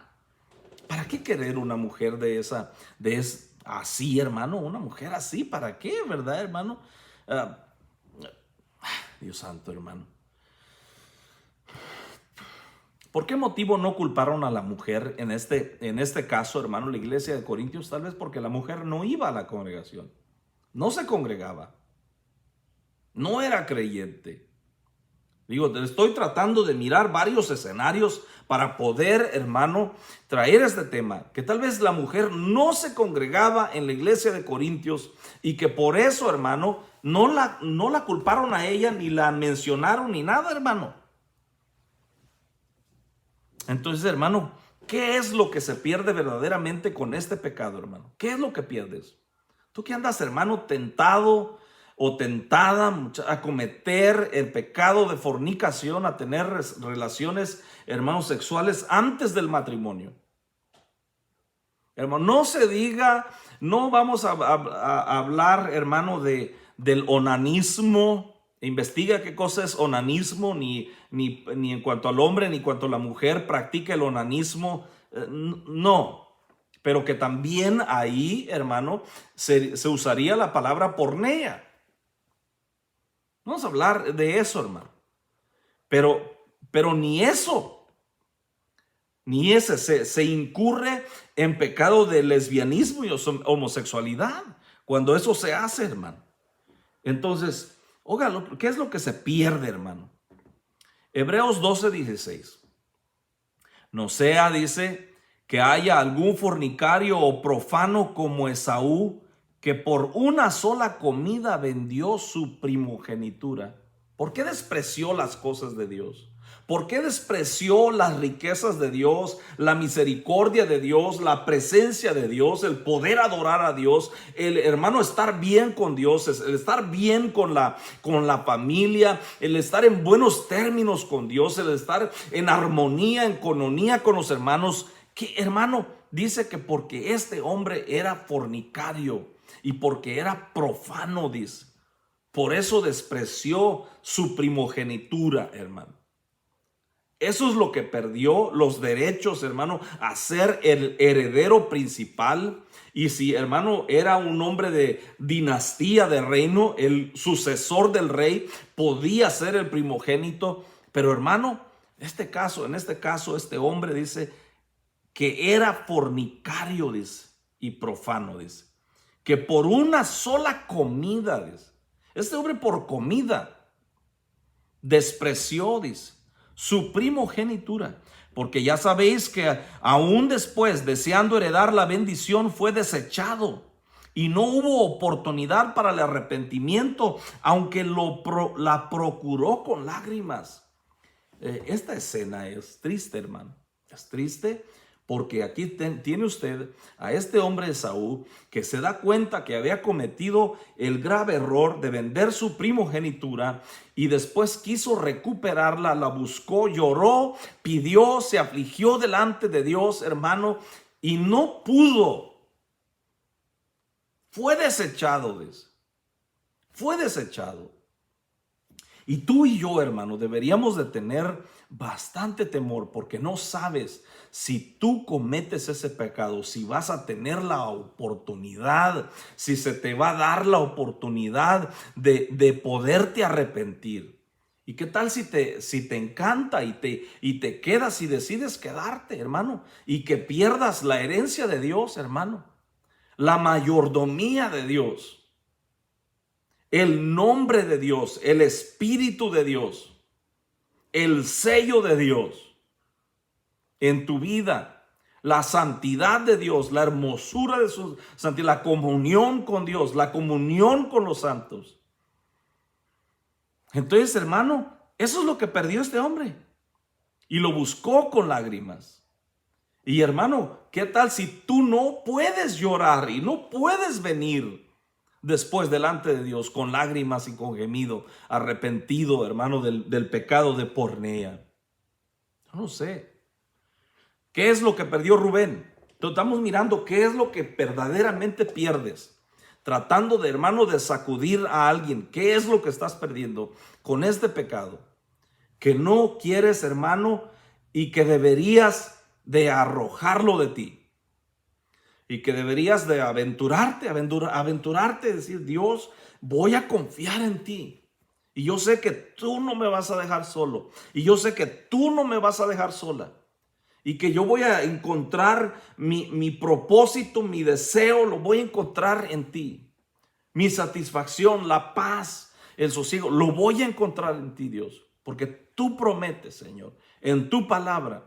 ¿Para qué querer una mujer así, hermano? Una mujer así, ¿para qué, verdad, hermano? Dios santo, hermano. ¿Por qué motivo no culparon a la mujer en este caso, hermano, la iglesia de Corintios? Tal vez porque la mujer no iba a la congregación, no se congregaba, no era creyente. Digo, estoy tratando de mirar varios escenarios para poder, hermano, traer este tema. Que tal vez la mujer no se congregaba en la iglesia de Corintios y que por eso, hermano, no la culparon a ella, ni la mencionaron, ni nada, hermano. Entonces, hermano, ¿qué es lo que se pierde verdaderamente con este pecado, hermano? ¿Qué es lo que pierdes? Tú que andas, hermano, tentado o tentada a cometer el pecado de fornicación, a tener relaciones, hermanos, sexuales antes del matrimonio. Hermano, no se diga, no vamos a hablar, hermano, del onanismo. Investiga qué cosa es onanismo, ni en cuanto al hombre, ni en cuanto a la mujer practica el onanismo. No, pero que también ahí, hermano, se usaría la palabra pornea. Vamos a hablar de eso, hermano. Pero ni eso, ni ese se incurre en pecado de lesbianismo y homosexualidad cuando eso se hace, hermano. Entonces, oiga, ¿qué es lo que se pierde, hermano? Hebreos 12:16. No sea, dice, que haya algún fornicario o profano como Esaú, que por una sola comida vendió su primogenitura. ¿Por qué despreció las cosas de Dios? ¿Por qué despreció las riquezas de Dios, la misericordia de Dios, la presencia de Dios, el poder adorar a Dios, el hermano estar bien con Dios, el estar bien con la familia, el estar en buenos términos con Dios, el estar en armonía, en cononía con los hermanos? Que hermano dice que porque este hombre era fornicario y porque era profano, dice, por eso despreció su primogenitura, hermano. Eso es lo que perdió, los derechos, hermano, a ser el heredero principal. Y si, hermano, era un hombre de dinastía, de reino, el sucesor del rey, podía ser el primogénito. Pero, hermano, en este caso, este hombre dice que era fornicario, dice, y profano, dice, que por una sola comida, dice, este hombre por comida despreció, dice, su primogenitura, porque ya sabéis que aún después, deseando heredar la bendición, fue desechado y no hubo oportunidad para el arrepentimiento, aunque la procuró con lágrimas. Esta escena es triste, hermano, es triste. Porque aquí tiene usted a este hombre de Esaú que se da cuenta que había cometido el grave error de vender su primogenitura y después quiso recuperarla, la buscó, lloró, pidió, se afligió delante de Dios, hermano, y no pudo. Fue desechado, fue desechado. Y tú y yo, hermano, deberíamos de tener bastante temor porque no sabes si tú cometes ese pecado, si vas a tener la oportunidad, si se te va a dar la oportunidad de poderte arrepentir. ¿Y qué tal si te encanta y te quedas y decides quedarte, hermano? Y que pierdas la herencia de Dios, hermano. La mayordomía de Dios. El nombre de Dios, el Espíritu de Dios, el sello de Dios en tu vida, la santidad de Dios, la hermosura de su santidad, la comunión con Dios, la comunión con los santos. Entonces, hermano, eso es lo que perdió este hombre y lo buscó con lágrimas. Y hermano, ¿qué tal si tú no puedes llorar y no puedes venir después delante de Dios con lágrimas y con gemido, arrepentido, hermano, del pecado de pornea? Yo no sé. ¿Qué es lo que perdió Rubén? Entonces, estamos mirando qué es lo que verdaderamente pierdes. Tratando de, hermano, de sacudir a alguien. ¿Qué es lo que estás perdiendo con este pecado? Que no quieres, hermano, y que deberías de arrojarlo de ti. Y que deberías de aventurarte, decir, Dios, voy a confiar en ti. Y yo sé que tú no me vas a dejar solo. Y yo sé que tú no me vas a dejar sola. Y que yo voy a encontrar mi propósito, mi deseo, lo voy a encontrar en ti. Mi satisfacción, la paz, el sosiego, lo voy a encontrar en ti, Dios. Porque tú prometes, Señor, en tu palabra.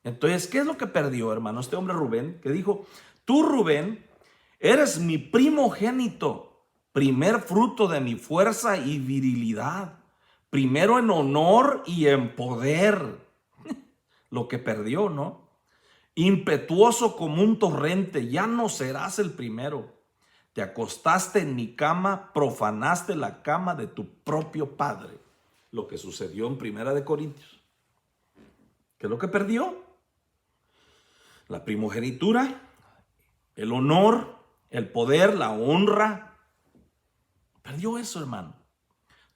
Entonces, ¿qué es lo que perdió, hermano? Este hombre Rubén, que dijo, tú, Rubén, eres mi primogénito, primer fruto de mi fuerza y virilidad, primero en honor y en poder. Lo que perdió, ¿no? Impetuoso como un torrente, ya no serás el primero. Te acostaste en mi cama, profanaste la cama de tu propio padre. Lo que sucedió en 1 Corintios. ¿Qué es lo que perdió? La primogenitura, el honor, el poder, la honra. Perdió eso, hermano.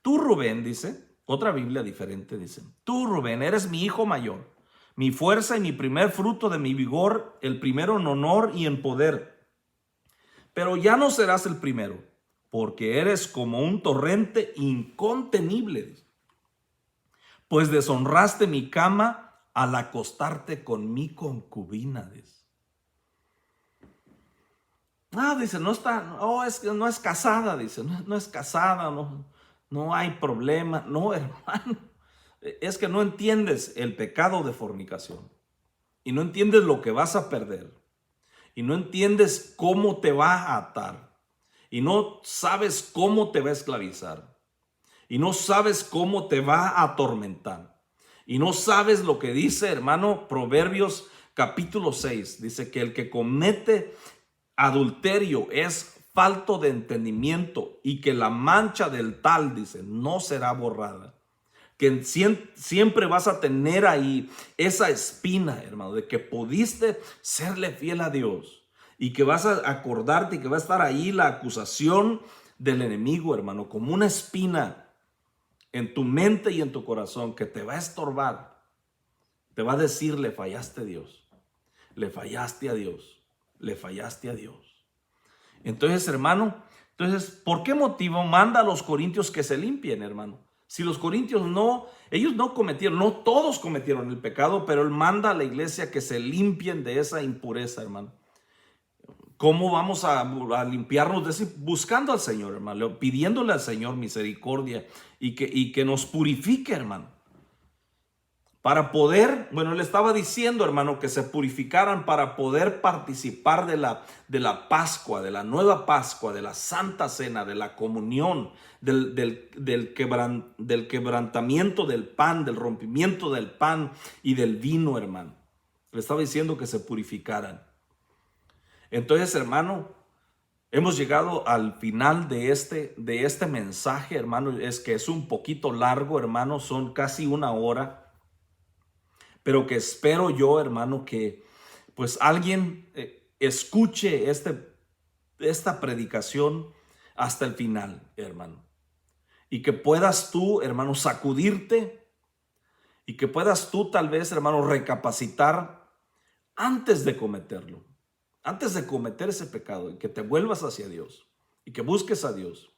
Tú, Rubén, dice, otra Biblia diferente dice, tú, Rubén, eres mi hijo mayor, mi fuerza y mi primer fruto de mi vigor, el primero en honor y en poder. Pero ya no serás el primero, porque eres como un torrente incontenible, pues deshonraste mi cama al acostarte con mi concubina. Dice, no está, es que no es casada, dice, no es casada, no hay problema. No, hermano, es que no entiendes el pecado de fornicación y no entiendes lo que vas a perder y no entiendes cómo te va a atar y no sabes cómo te va a esclavizar y no sabes cómo te va a atormentar y no sabes lo que dice, hermano, Proverbios capítulo 6, dice que el que comete adulterio es falto de entendimiento y que la mancha del tal, dice, no será borrada. Que siempre vas a tener ahí esa espina, hermano, de que pudiste serle fiel a Dios y que vas a acordarte y que va a estar ahí la acusación del enemigo, hermano, como una espina en tu mente y en tu corazón que te va a estorbar. Te va a decir, le fallaste a Dios, le fallaste a Dios, le fallaste a Dios. Entonces, hermano, ¿por qué motivo manda a los corintios que se limpien, hermano? Si los corintios ellos no cometieron, no todos cometieron el pecado, pero él manda a la iglesia que se limpien de esa impureza, hermano. ¿Cómo vamos a limpiarnos de eso? Buscando al Señor, hermano, pidiéndole al Señor misericordia y que nos purifique, hermano. Para poder, él estaba diciendo, hermano, que se purificaran para poder participar de la Pascua, de la nueva Pascua, de la Santa Cena, de la comunión, del quebrantamiento del pan, del rompimiento del pan y del vino, hermano. Le estaba diciendo que se purificaran. Entonces, hermano, hemos llegado al final de este mensaje, hermano. Es que es un poquito largo, hermano, son casi una hora. Pero que espero yo, hermano, que pues alguien escuche esta predicación hasta el final, hermano. Y que puedas tú, hermano, sacudirte y que puedas tú tal vez, hermano, recapacitar antes de cometerlo. Antes de cometer ese pecado y que te vuelvas hacia Dios y que busques a Dios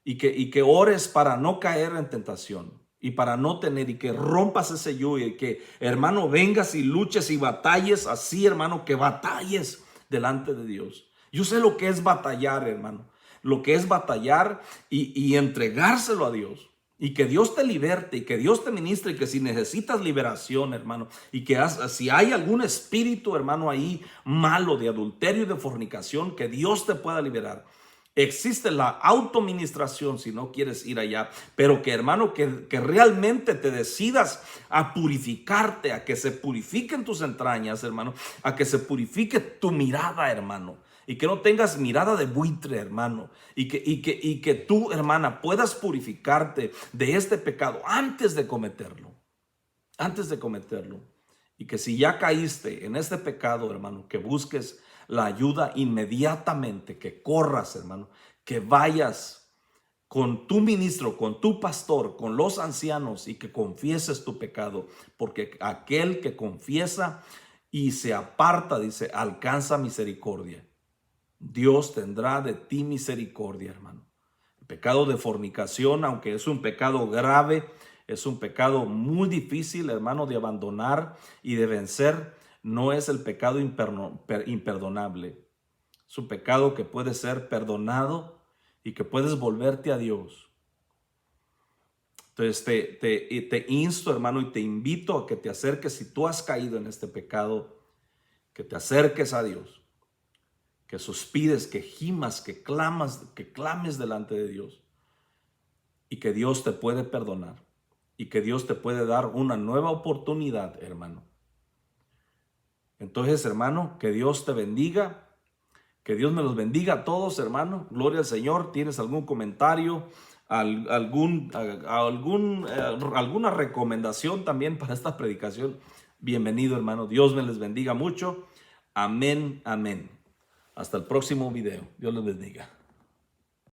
y que ores para no caer en tentación. Y para no tener y que rompas ese yugo y que, hermano, vengas y luches y batalles así, hermano, que batalles delante de Dios. Yo sé lo que es batallar, hermano. Lo que es batallar y entregárselo a Dios. Y que Dios te liberte y que Dios te ministre y que si necesitas liberación, hermano, y que si hay algún espíritu, hermano, ahí malo de adulterio y de fornicación, que Dios te pueda liberar. Existe la autoministración si no quieres ir allá, pero que, hermano, que realmente te decidas a purificarte, a que se purifiquen tus entrañas, hermano, a que se purifique tu mirada, hermano, y que no tengas mirada de buitre, hermano, y que tú, hermana, puedas purificarte de este pecado antes de cometerlo, y que si ya caíste en este pecado, hermano, que busques la ayuda inmediatamente, que corras, hermano, que vayas con tu ministro, con tu pastor, con los ancianos y que confieses tu pecado, porque aquel que confiesa y se aparta, dice, alcanza misericordia. Dios tendrá de ti misericordia, hermano. El pecado de fornicación, aunque es un pecado grave, es un pecado muy difícil, hermano, de abandonar y de vencer. No es el pecado imperdonable. Es un pecado que puede ser perdonado y que puedes volverte a Dios. Entonces te insto, hermano, y te invito a que te acerques. Si tú has caído en este pecado, que te acerques a Dios, que suspires, que gimas, que clames delante de Dios y que Dios te puede perdonar y que Dios te puede dar una nueva oportunidad, hermano. Entonces, hermano, que Dios te bendiga, que Dios me los bendiga a todos, hermano. Gloria al Señor. ¿Tienes algún comentario, alguna recomendación también para esta predicación? Bienvenido, hermano. Dios me les bendiga mucho. Amén, amén. Hasta el próximo video. Dios les bendiga.